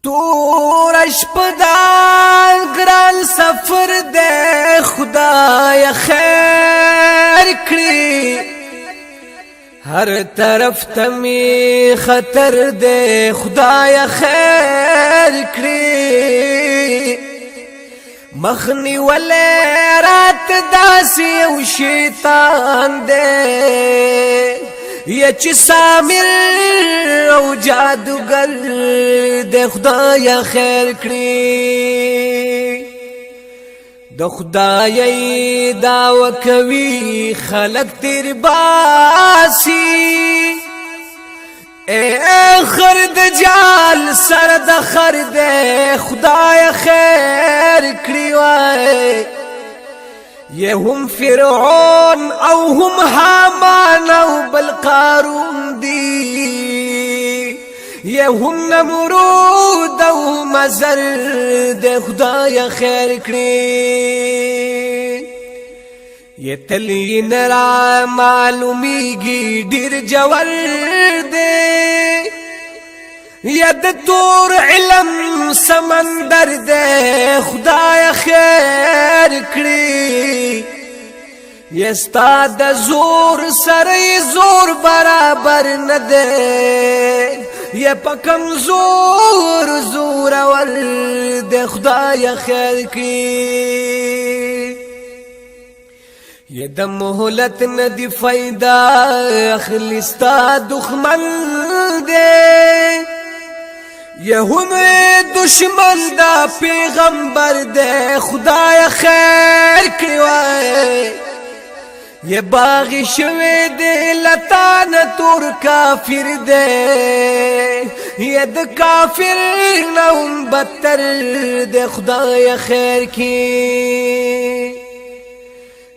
تور شپدان گران سفر دے خدای خیر کړي ہر طرف تمی خطر دے خدای خیر کړي مخنی ولې رات داسي او شیطان دے یا چې سامر او جادوگر د خدای خیر کړي د خدای دعوه کوي خلق تیر باسی اے خرد جال سر د خرد خدای خیر کړي وای یہ هم فرعون او هم حامان او بل قارون دی یہ هم نمرود او مزر دے خدای خیر کړي یہ تلی نرا معلومیگی ډیر جوور دے ید تور علم سمندر دے خدای خیر کړي یستا د زور سره زور برابر نه دے یا پکم زور زور ور دے خدای خیر کړي یہ د مهلت ندی فائدہ اخلی ستا دښمن دے یہ هم دشمن دا پیغمبر دے خدای خیر کړي وای یہ باغی شوی دے لتان تور کافر دے یہ د کافر نوم بدتر دے خدای خیر کړي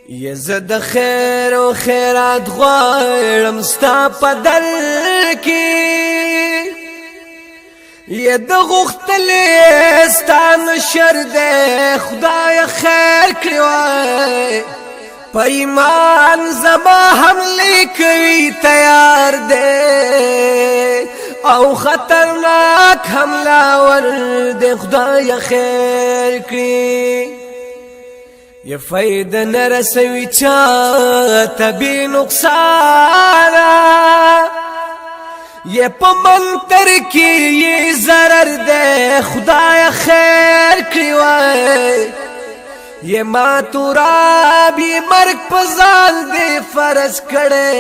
یہ زد خیر و خیرات غواړم ستا په در کې یہ د غختلې ستان شر دے خدای خیر کړي وای په ایمان زما حمله کوي تیار دے او خطرناک حمله ور دے خدای خیر کړي یہ فائدہ نرسوی چاہتا بی نقصانا یہ پمنتر کی یہ ضرر دے خدای خیر کړي وای یہ ما تراب یہ مرگ پزال دے فرض کړي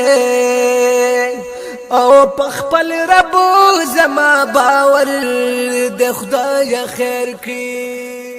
او پخپل رب زما باور دے خدای خیر کړي